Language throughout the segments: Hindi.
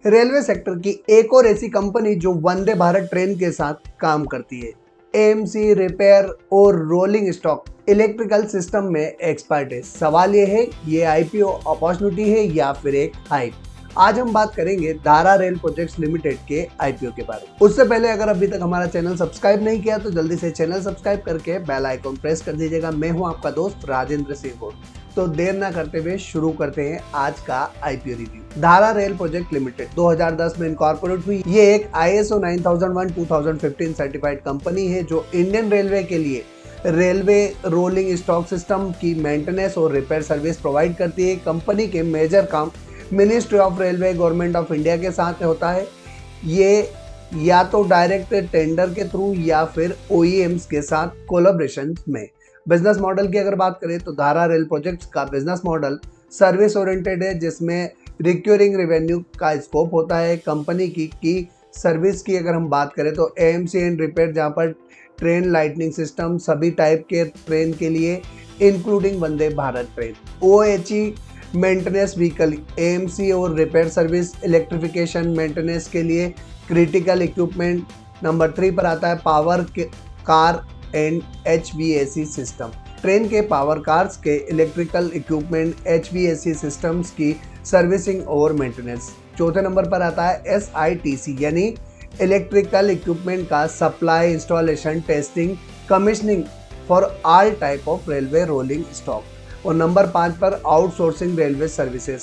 रेलवे सेक्टर की एक और ऐसी कंपनी जो वंदे भारत ट्रेन के साथ काम करती है। एएमसी रिपेयर और रोलिंग स्टॉक इलेक्ट्रिकल सिस्टम में एक्सपर्ट है। सवाल ये है, ये आईपीओ अपॉर्चुनिटी है या फिर एक हाइप। आज हम बात करेंगे धारा रेल प्रोजेक्ट्स लिमिटेड के आईपीओ के बारे में। उससे पहले अगर अभी तक हमारा चैनल सब्सक्राइब नहीं किया तो जल्दी से चैनल सब्सक्राइब करके बेल आइकॉन प्रेस कर दीजिएगा। मैं हूं आपका दोस्त राजेंद्र सिंह। तो देर ना करते हुए शुरू करते हैं आज का आईपीओ रिव्यू। धारा रेल प्रोजेक्ट लिमिटेड 2010 में इनकॉर्पोरेट हुई। ये एक ISO 9001:2015 सर्टिफाइड कंपनी है जो इंडियन रेलवे के लिए रेलवे रोलिंग स्टॉक सिस्टम की मेंटेनेंस और रिपेयर सर्विस प्रोवाइड करती है। कंपनी के मेजर काम ministry of railway, government of India के साथ होता है। ये या तो डायरेक्ट टेंडर के थ्रू या फिर OEMs के साथ कोलैबोरेशन में। बिजनेस मॉडल की अगर बात करें तो धारा रेल प्रोजेक्ट्स का बिजनेस मॉडल सर्विस ओरिएंटेड है, जिसमें रिक्योरिंग रेवेन्यू का स्कोप होता है। कंपनी की सर्विस की अगर हम बात करें तो AMC एंड रिपेयर, जहां पर ट्रेन लाइटनिंग सिस्टम सभी टाइप के ट्रेन के लिए including Vande Bharat train. OHE maintenance vehicle, AMC और रिपेयर सर्विस इलेक्ट्रिफिकेशन मेंटेनेंस के लिए क्रिटिकल इक्विपमेंट। नंबर 3 पर आता है power car and HVAC system, train के पावर कार्स के इलेक्ट्रिकल इक्विपमेंट HVAC सिस्टम्स की सर्विसिंग और मेंटेनेंस। चौथे नंबर पर आता है SITC यानी इलेक्ट्रिकल इक्विपमेंट का supply, installation, testing, commissioning for all type of railway rolling stock. और नंबर 5 पर outsourcing railway services,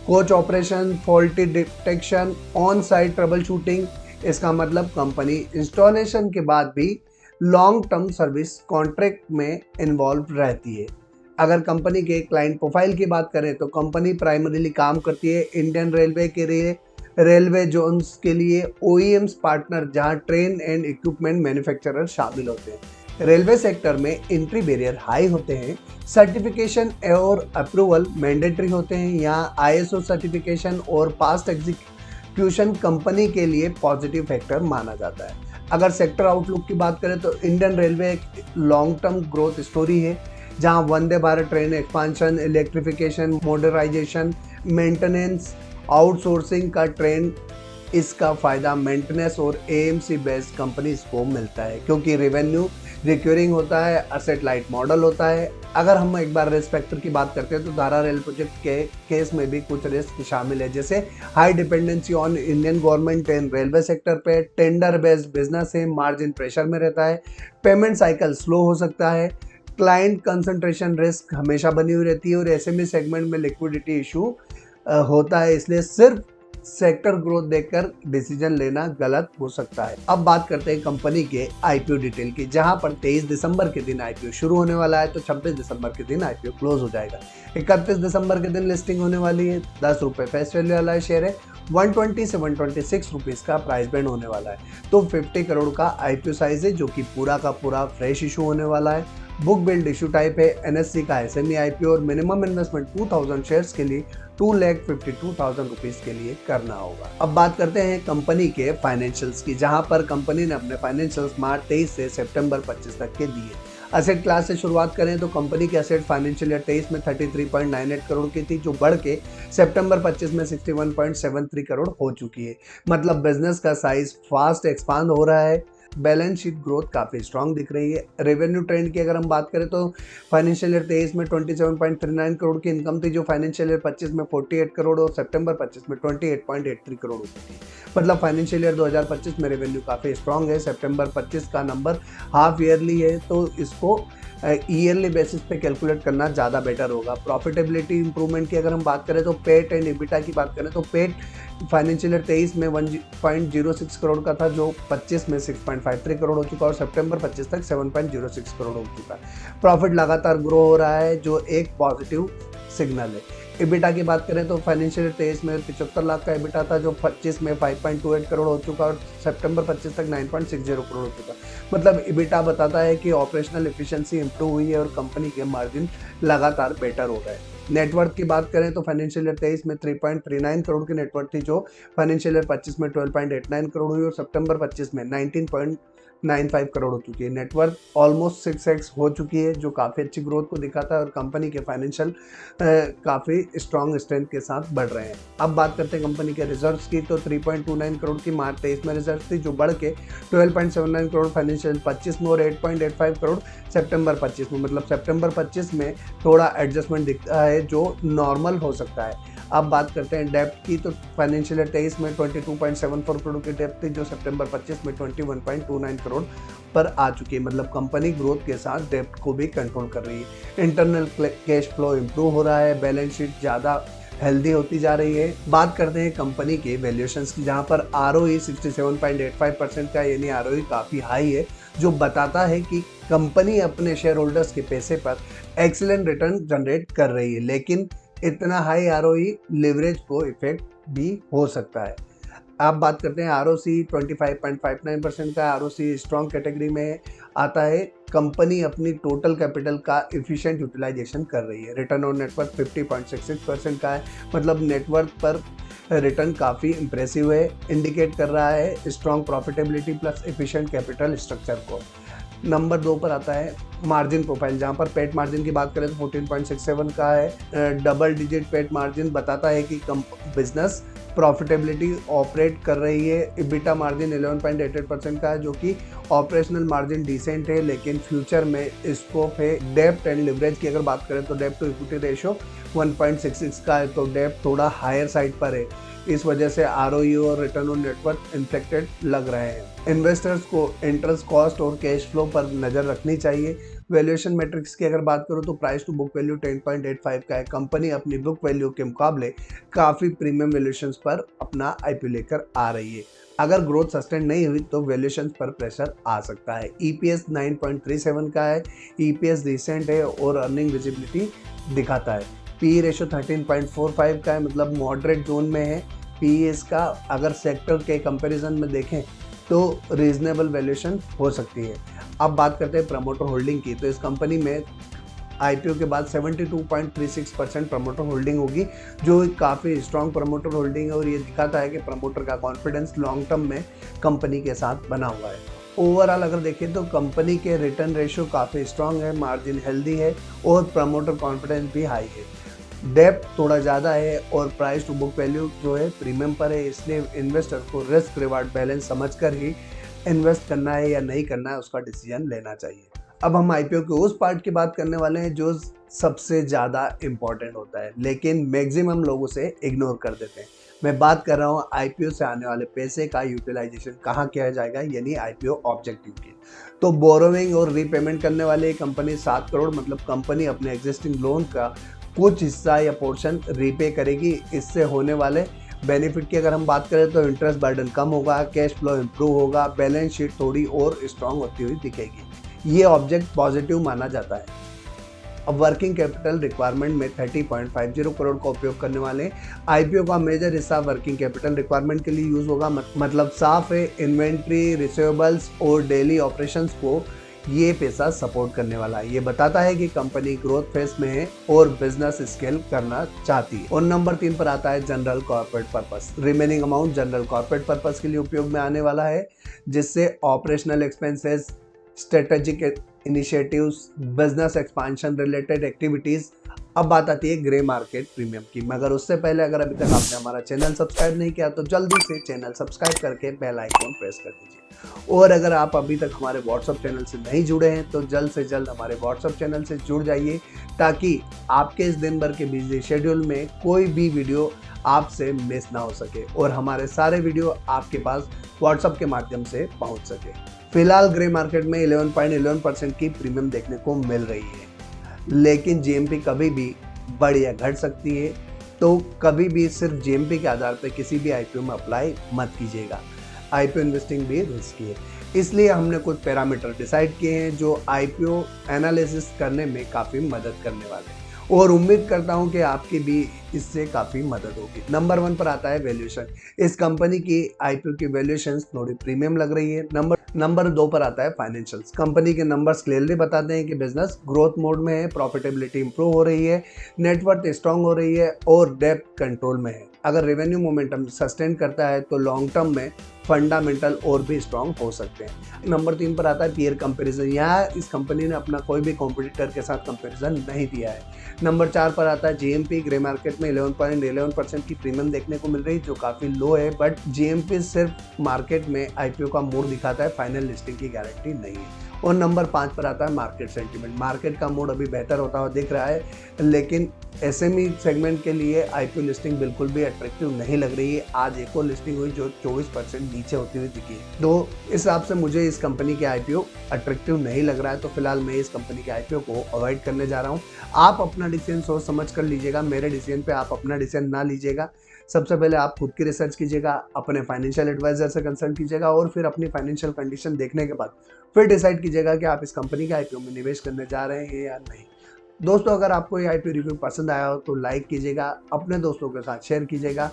coach operation, faulty detection, on site trouble shooting. इसका मतलब कंपनी इंस्टॉलेशन के बाद भी लॉन्ग टर्म सर्विस कॉन्ट्रैक्ट में इन्वॉल्व रहती है। अगर कंपनी के क्लाइंट प्रोफाइल की बात करें तो कंपनी प्राइमरीली काम करती है इंडियन रेलवे के लिए रेलवे जोन्स के लिए OEMs पार्टनर, जहां ट्रेन एंड इक्विपमेंट मैन्युफैक्चरर शामिल होते हैं। रेलवे सेक्टर में एंट्री बैरियर हाई होते हैं। सर्टिफिकेशन और अप्रूवल मैंडेटरी होते हैं। यहाँ ISO सर्टिफिकेशन और पास्ट एग्जीक्यूशन कंपनी के लिए पॉजिटिव फैक्टर माना जाता है। अगर सेक्टर आउटलुक की बात करें तो इंडियन रेलवे एक लॉन्ग टर्म ग्रोथ स्टोरी है, जहां Vande Bharat train expansion, electrification, modernisation, maintenance, outsourcing का ट्रेंड, इसका फ़ायदा मेंटेनेंस और AMC बेस्ड कंपनीज को मिलता है क्योंकि रेवेन्यू रिक्योरिंग होता है, असेट लाइट मॉडल होता है। अगर हम एक बार रिस्क फैक्टर की बात करते हैं तो धारा रेल प्रोजेक्ट के केस में भी कुछ रिस्क शामिल है, जैसे high dependency on Indian government and railway sector पे, टेंडर बेस्ड बिजनेस है, मार्जिन प्रेशर में रहता है, पेमेंट साइकिल स्लो हो सकता है, क्लाइंट कंसंट्रेशन रिस्क हमेशा बनी हुई रहती है और SME सेगमेंट में लिक्विडिटी इशू होता है। इसलिए सिर्फ सेक्टर ग्रोथ देखकर डिसीजन लेना गलत हो सकता है। अब बात करते हैं कंपनी के आईपीओ डिटेल की, जहां पर 23 दिसंबर के दिन आईपीओ शुरू होने वाला है तो 26 दिसंबर के दिन आईपीओ क्लोज हो जाएगा। 31 दिसंबर के दिन लिस्टिंग होने वाली है। 10 रुपये फेस वैल्यू वाला है शेयर है। 120 से 126 रुपीज़ का प्राइस बैंड होने वाला है। तो 50 करोड़ का आईपीओ साइज है, जो कि पूरा का पूरा फ्रेश इशू होने वाला है। बुक बिल्ड इशू टाइप है, NSE का SME आईपीओ और मिनिमम इन्वेस्टमेंट 2000 शेयर्स के लिए 2,52,000 रुपीज़ के लिए करना होगा। अब बात करते हैं कंपनी के फाइनेंशियल्स की, जहां पर कंपनी ने अपने फाइनेंशियल्स मार्च 23 से सितंबर 25 तक के दिए। असेट क्लास से शुरुआत करें तो कंपनी की असेट फाइनेंशियल ईयर 23 में 33.98 करोड़ की थी, जो बढ़ के सितंबर 25 में 61.73 करोड़ हो चुकी है। मतलब बिजनेस का साइज फास्ट एक्सपांड हो रहा है। बैलेंस शीट ग्रोथ काफ़ी स्ट्रांग दिख रही है। रेवेन्यू ट्रेंड की अगर हम बात करें तो फाइनेंशियल ईयर 23 में 27.39 करोड़ की इनकम थी, जो फाइनेंशियल ईयर 25 में 48 करोड़ और सितंबर 25 में 28.83 करोड़ होती थी। मतलब फाइनेंशियल ईयर 2025 में रेवेन्यू काफ़ी स्ट्रांग है। सितंबर 25 का नंबर हाफ ईयरली है, तो इसको ईयरली बेसिस पे कैलकुलेट करना ज़्यादा बेटर होगा। प्रॉफिटेबिलिटी इंप्रूवमेंट की अगर हम बात करें तो पेट एंड EBITDA की बात करें तो पेट फाइनेंशियल ईयर 23 में 1.06 करोड़ का था, जो 25 में 6.53 करोड़ हो चुका और सितंबर 25 तक 7.06 करोड़ हो चुका। प्रॉफिट लगातार ग्रो हो रहा है, जो एक पॉजिटिव सिग्नल है। EBITDA की बात करें तो फाइनेंशियल ईयर 23 में 75 लाख का EBITDA था, जो 25 में 5.28 करोड़ हो चुका और सितंबर 25 तक 9.60 करोड़ हो चुका। मतलब EBITDA बताता है कि ऑपरेशनल एफिशिएंसी इंप्रूव हुई है और कंपनी के मार्जिन लगातार बेटर हो रहा है। नेटवर्थ की बात करें तो फाइनेंशियल ईयर 23 में 3.39 करोड़ की नेटवर्थ थी, जो फाइनेंशियल ईयर 25 में 12.89 करोड़ हुई और सितंबर 25 में 19.95 करोड़ हो चुकी है। नेटवर्थ ऑलमोस्ट 6x हो चुकी है, जो काफ़ी अच्छी ग्रोथ को दिखाता है और कंपनी के फाइनेंशियल काफ़ी स्ट्रॉन्ग स्ट्रेंथ के साथ बढ़ रहे हैं। अब बात करते हैं कंपनी के रिजर्व्स की, तो 3.29 करोड़ की मार्च 23 में रिजर्व थी, जो बढ़ के 12.79 करोड़ फाइनेंशियल 25 में और 8.85 करोड़ सितंबर 25 में, मतलब सितंबर 25 में थोड़ा एडजस्टमेंट दिखता है जो नॉर्मल हो सकता है। अब बात करते हैं डेप्ट की, तो फाइनेंशियल ईयर 23 में 22.74 करोड़ की डेप्ट थी, जो सितंबर 25 में 21.29 करोड़ पर आ चुकी है। मतलब कंपनी ग्रोथ के साथ डेप्ट को भी कंट्रोल कर रही है। इंटरनल कैश फ्लो इंप्रूव हो रहा है, बैलेंस शीट ज़्यादा हेल्दी होती जा रही है। बात करते हैं कंपनी के वैल्यूएशंस की, जहां पर ROE 67.85% का, यानी ROE काफ़ी हाई है, जो बताता है कि कंपनी अपने शेयर होल्डर्स के पैसे पर एक्सीलेंट रिटर्न जनरेट कर रही है। लेकिन इतना हाई ROE लिवरेज को इफेक्ट भी हो सकता है। अब बात करते हैं ROC 25.59% का। ROC स्ट्रॉन्ग कैटेगरी में आता है। कंपनी अपनी टोटल कैपिटल का एफिशिएंट यूटिलाइजेशन कर रही है। रिटर्न ऑन नेटवर्थ 50.66% का है, मतलब नेटवर्थ पर रिटर्न काफ़ी इंप्रेसिव है, इंडिकेट कर रहा है strong profitability plus efficient capital structure को। नंबर 2 पर आता है मार्जिन प्रोफाइल, जहां पर पेट मार्जिन की बात करें तो 14.67 का है। डबल डिजिट पेट मार्जिन बताता है कि बिजनेस प्रॉफिटेबिलिटी ऑपरेट कर रही है। इबिटा मार्जिन 11.88% का है, जो कि ऑपरेशनल मार्जिन डिसेंट है, लेकिन फ्यूचर में स्कोप है। डेप्ट एंड लिवरेज की अगर बात करें तो डेप्ट टू इक्विटी रेशियो 1.66 का है, तो डेप्ट थोड़ा हायर साइड पर है। इस वजह से ROE और रिटर्न ऑन नेटवर्थ इन्फेक्टेड लग रहे हैं। इन्वेस्टर्स को इंटरेस्ट कॉस्ट और कैश फ्लो पर नज़र रखनी चाहिए। वैल्यूएशन मैट्रिक्स की अगर बात करूं तो प्राइस टू बुक वैल्यू 10.85 का है। कंपनी अपनी बुक वैल्यू के मुकाबले काफ़ी प्रीमियम वैल्यूएशंस पर अपना IPO लेकर आ रही है। अगर ग्रोथ सस्टेन नहीं हुई तो वैल्यूएशंस पर प्रेशर आ सकता है। EPS 9.37 का है। EPS रिसेंट है और अर्निंग विजिबिलिटी दिखाता है। PE रेशियो 13.45 का है, मतलब मॉडरेट जोन में है। PE का अगर सेक्टर के कंपैरिजन में देखें तो रीजनेबल वैल्यूएशन हो सकती है। अब बात करते हैं प्रमोटर होल्डिंग की, तो इस कंपनी में IPO के बाद 72.36% प्रमोटर होल्डिंग होगी, जो काफ़ी स्ट्रॉन्ग प्रमोटर होल्डिंग है और ये दिखाता है कि प्रमोटर का कॉन्फिडेंस लॉन्ग टर्म में कंपनी के साथ बना हुआ है। ओवरऑल अगर देखें तो कंपनी के रिटर्न रेशियो काफ़ी स्ट्रॉन्ग है, मार्जिन हेल्दी है और प्रमोटर कॉन्फिडेंस भी हाई है। डेप्थ थोड़ा ज़्यादा है और प्राइस टू बुक वैल्यू जो है प्रीमियम पर है, इसलिए इन्वेस्टर को रिस्क रिवार्ड बैलेंस समझकर ही इन्वेस्ट करना है या नहीं करना है उसका डिसीजन लेना चाहिए। अब हम IPO के उस पार्ट की बात करने वाले हैं जो सबसे ज़्यादा इम्पॉर्टेंट होता है, लेकिन मैक्सिमम लोग उसे इग्नोर कर देते हैं। मैं बात कर रहा हूँ IPO से आने वाले पैसे का यूटिलाइजेशन कहाँ किया जाएगा, यानी IPO ऑब्जेक्टिव की। तो बोरोविंग और रीपेमेंट करने वाली कंपनी 7 करोड़, मतलब कंपनी अपने एग्जिस्टिंग लोन का कुछ हिस्सा या पोर्शन रीपे करेगी। इससे होने वाले बेनिफिट की अगर हम बात करें तो इंटरेस्ट बर्डन कम होगा, कैश फ्लो इंप्रूव होगा, बैलेंस शीट थोड़ी और स्ट्रांग होती हुई दिखेगी। ये ऑब्जेक्ट पॉजिटिव माना जाता है। अब वर्किंग कैपिटल रिक्वायरमेंट में 30.50 करोड़ का उपयोग करने वाले IPO का मेजर हिस्सा वर्किंग कैपिटल रिक्वायरमेंट के लिए यूज होगा। मतलब साफ है, इन्वेंट्री, रिसीवेबल्स और डेली ऑपरेशंस को ये पैसा सपोर्ट करने वाला है। ये बताता है कि कंपनी ग्रोथ फेज में है और बिजनेस स्केल करना चाहती है। और नंबर 3 पर आता है general corporate purpose. Remaining amount general corporate purpose के लिए उपयोग में आने वाला है, जिससे operational expenses, strategic initiatives, business expansion related activities. अब बात आती है ग्रे मार्केट प्रीमियम की, मगर उससे पहले अगर अभी तक आपने हमारा चैनल सब्सक्राइब नहीं किया तो जल्दी से चैनल सब्सक्राइब करके बेल आइकॉन प्रेस कर दीजिए। और अगर आप अभी तक हमारे व्हाट्सएप चैनल से नहीं जुड़े हैं तो जल्द से जल्द हमारे व्हाट्सएप चैनल से जुड़ जाइए, ताकि आपके इस दिन भर के बिजी शेड्यूल में कोई भी वीडियो आपसे मिस ना हो सके और हमारे सारे वीडियो आपके पास व्हाट्सएप के माध्यम से पहुंच सके। फिलहाल ग्रे मार्केट में 11.11% की प्रीमियम देखने को मिल रही है, लेकिन GMP कभी भी बढ़ या घट सकती है, तो कभी भी सिर्फ GMP के आधार पर किसी भी IPO में अप्लाई मत कीजिएगा। IPO इन्वेस्टिंग भी रिस्की है, इसलिए हमने कुछ पैरामीटर डिसाइड किए हैं जो IPO एनालिसिस करने में काफ़ी मदद करने वाले हैं और उम्मीद करता हूं कि आपकी भी इससे काफ़ी मदद होगी। नंबर 1 पर आता है वैल्यूएशन। इस कंपनी की IPO की वैल्यूएशन थोड़ी प्रीमियम लग रही है। नंबर 2 पर आता है फाइनेंशियल्स। कंपनी के नंबर्स क्लियरली बताते हैं कि बिजनेस ग्रोथ मोड में है, प्रॉफिटेबिलिटी इंप्रूव हो रही है, नेटवर्थ स्ट्रांग हो रही है और डेब्ट कंट्रोल में है। अगर रेवेन्यू मोमेंटम सस्टेन करता है तो लॉन्ग टर्म में फंडामेंटल और भी स्ट्रांग हो सकते हैं। नंबर 3 पर आता है पीयर कंपैरिजन। यहाँ इस कंपनी ने अपना कोई भी कॉम्पिटिटर के साथ कंपैरिजन नहीं दिया है। नंबर 4 पर आता है जीएमपी। ग्रे मार्केट में 11.11% की प्रीमियम देखने को मिल रही है जो काफ़ी लो है, बट जीएमपी सिर्फ मार्केट में आईपीओ का मूड दिखाता है, फाइनल लिस्टिंग की गारंटी नहीं है। और नंबर 5 पर आता है मार्केट सेंटीमेंट। मार्केट का मूड अभी बेहतर होता हुआ दिख रहा है, लेकिन एसएमई सेगमेंट के लिए आईपीओ लिस्टिंग बिल्कुल भी अट्रैक्टिव नहीं लग रही है। आज एक और लिस्टिंग हुई जो 24% नीचे होती हुई दिखी है, तो इस हिसाब से मुझे इस कंपनी के आईपीओ अट्रैक्टिव नहीं लग रहा है, तो फिलहाल मैं इस कंपनी के आईपीओ को अवॉइड करने जा रहा हूँ। आप अपना डिसीजन सोच समझ कर लीजिएगा, मेरे डिसीजन पे आप अपना डिसीजन ना लीजिएगा। सबसे पहले आप खुद की रिसर्च कीजिएगा, अपने फाइनेंशियल एडवाइजर से कंसल्ट कीजिएगा और फिर अपनी फाइनेंशियल कंडीशन देखने के बाद फिर डिसाइड कीजिएगा कि आप इस कंपनी के आईपीओ में निवेश करने जा रहे हैं या नहीं। दोस्तों, अगर आपको ये आईपीओ रिव्यू पसंद आया हो तो लाइक कीजिएगा, अपने दोस्तों के साथ शेयर कीजिएगा